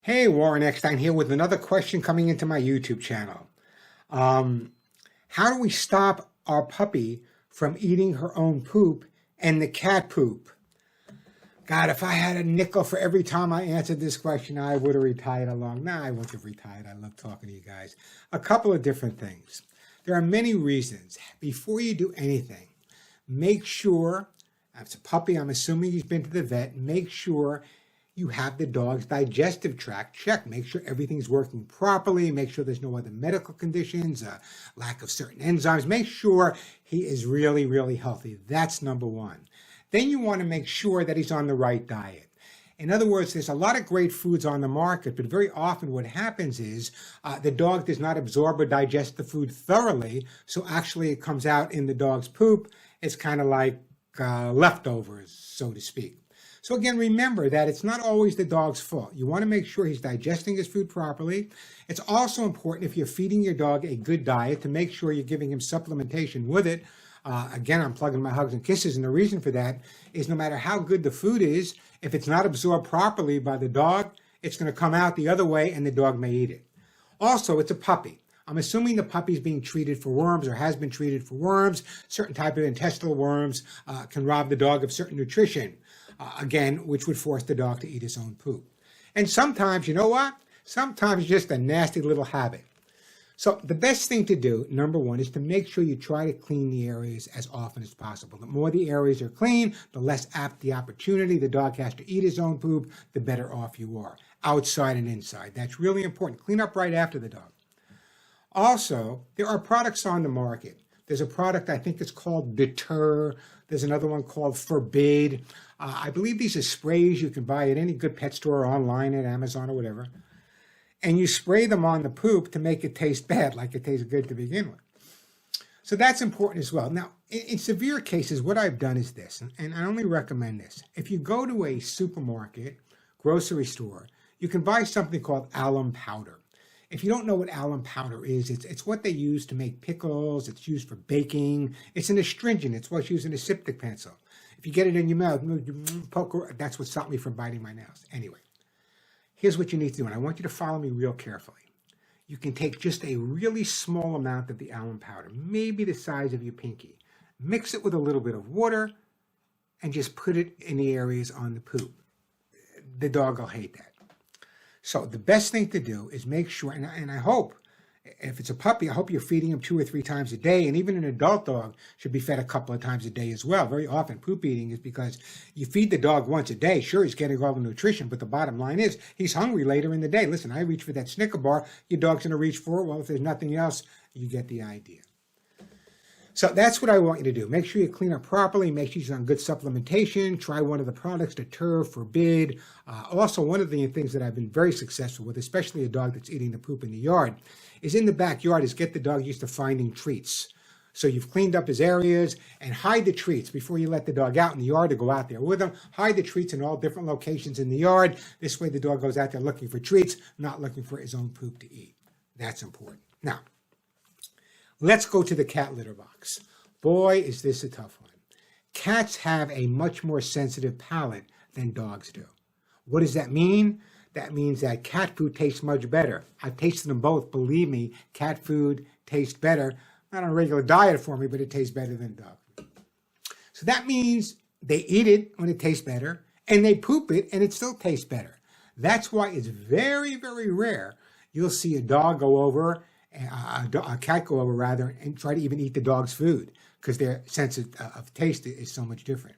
Hey, Warren Eckstein here with another question coming into my YouTube channel. How do we stop our puppy from eating her own poop and the cat poop? God, if I had a nickel for every time I answered this question, I would have retired along. Nah, I wouldn't have retired. I love talking to you guys. A couple of different things. There are many reasons. Before you do anything, make sure, if it's a puppy, I'm assuming he's been to the vet, make sure you have the dog's digestive tract checked. Make sure everything's working properly. Make sure there's no other medical conditions, lack of certain enzymes. Make sure he is really, really healthy. That's number one. Then you want to make sure that he's on the right diet. In other words, there's a lot of great foods on the market, but very often what happens is the dog does not absorb or digest the food thoroughly, so actually it comes out in the dog's poop. It's kind of like leftovers, so to speak. So again, remember that it's not always the dog's fault. You want to make sure he's digesting his food properly. It's also important, if you're feeding your dog a good diet, to make sure you're giving him supplementation with it. Again, I'm plugging my hugs and kisses, and the reason for that is no matter how good the food is, if it's not absorbed properly by the dog, it's going to come out the other way and the dog may eat it. Also, it's a puppy. I'm assuming the puppy's being treated for worms or has been treated for worms. Certain type of intestinal worms can rob the dog of certain nutrition, again, which would force the dog to eat his own poop. And sometimes, you know what? Sometimes it's just a nasty little habit. So the best thing to do, number one, is to make sure you try to clean the areas as often as possible. The more the areas are clean, the less apt the opportunity the dog has to eat his own poop, the better off you are, outside and inside. That's really important. Clean up right after the dog. Also, there are products on the market. There's a product, I think it's called Deter. There's another one called Forbid. I believe these are sprays you can buy at any good pet store or online at Amazon or whatever. And you spray them on the poop to make it taste bad, like it tastes good to begin with. So that's important as well. Now, in severe cases, what I've done is this, and I only recommend this. If you go to a supermarket, grocery store, you can buy something called alum powder. If you don't know what alum powder is, it's what they use to make pickles. It's used for baking. It's an astringent. It's what's used in a septic pencil. If you get it in your mouth, that's what stopped me from biting my nails. Anyway, here's what you need to do, and I want you to follow me real carefully. You can take just a really small amount of the alum powder, maybe the size of your pinky. Mix it with a little bit of water, and just put it in the areas on the poop. The dog will hate that. So the best thing to do is make sure, and I hope, if it's a puppy, I hope you're feeding him 2 or 3 times a day, and even an adult dog should be fed a couple of times a day as well. Very often poop eating is because you feed the dog once a day. Sure, he's getting all the nutrition, but the bottom line is he's hungry later in the day. Listen, I reach for that Snicker bar. Your dog's going to reach for it. Well, if there's nothing else, you get the idea. So that's what I want you to do. Make sure you clean up properly. Make sure you're on good supplementation. Try one of the products, Deter, Forbid. Also, one of the things that I've been very successful with, especially a dog that's eating the poop in the yard, is in the backyard, is get the dog used to finding treats. So you've cleaned up his areas and hide the treats before you let the dog out in the yard to go out there with him. Hide the treats in all different locations in the yard. This way the dog goes out there looking for treats, not looking for his own poop to eat. That's important. Now, let's go to the cat litter box. Boy, is this a tough one. Cats have a much more sensitive palate than dogs do. What does that mean? That means that cat food tastes much better. I've tasted them both. Believe me, cat food tastes better. Not on a regular diet for me, but it tastes better than dog food. So that means they eat it when it tastes better, and they poop it, and it still tastes better. That's why it's very, very rare you'll see a dog go over, a cat go over rather, and try to even eat the dog's food because their sense of taste is so much different.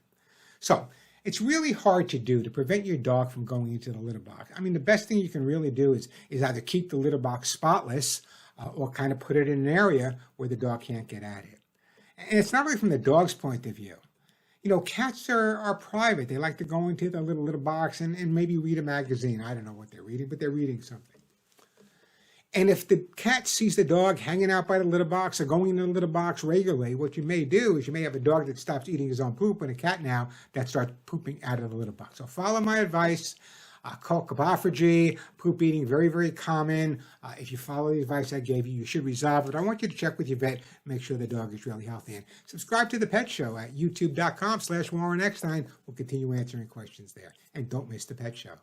So it's really hard to do to prevent your dog from going into the litter box. I mean, the best thing you can really do is either keep the litter box spotless or kind of put it in an area where the dog can't get at it. And it's not really from the dog's point of view. You know, cats are private. They like to go into the little litter box and maybe read a magazine. I don't know what they're reading, but they're reading something. And if the cat sees the dog hanging out by the litter box or going into the litter box regularly, what you may do is you may have a dog that stops eating his own poop and a cat now that starts pooping out of the litter box. So follow my advice. Colcopophagy, poop eating, very, very common. If you follow the advice I gave you, you should resolve it. I want you to check with your vet, make sure the dog is really healthy. And subscribe to The Pet Show at youtube.com/Warren Eckstein. We'll continue answering questions there. And don't miss The Pet Show.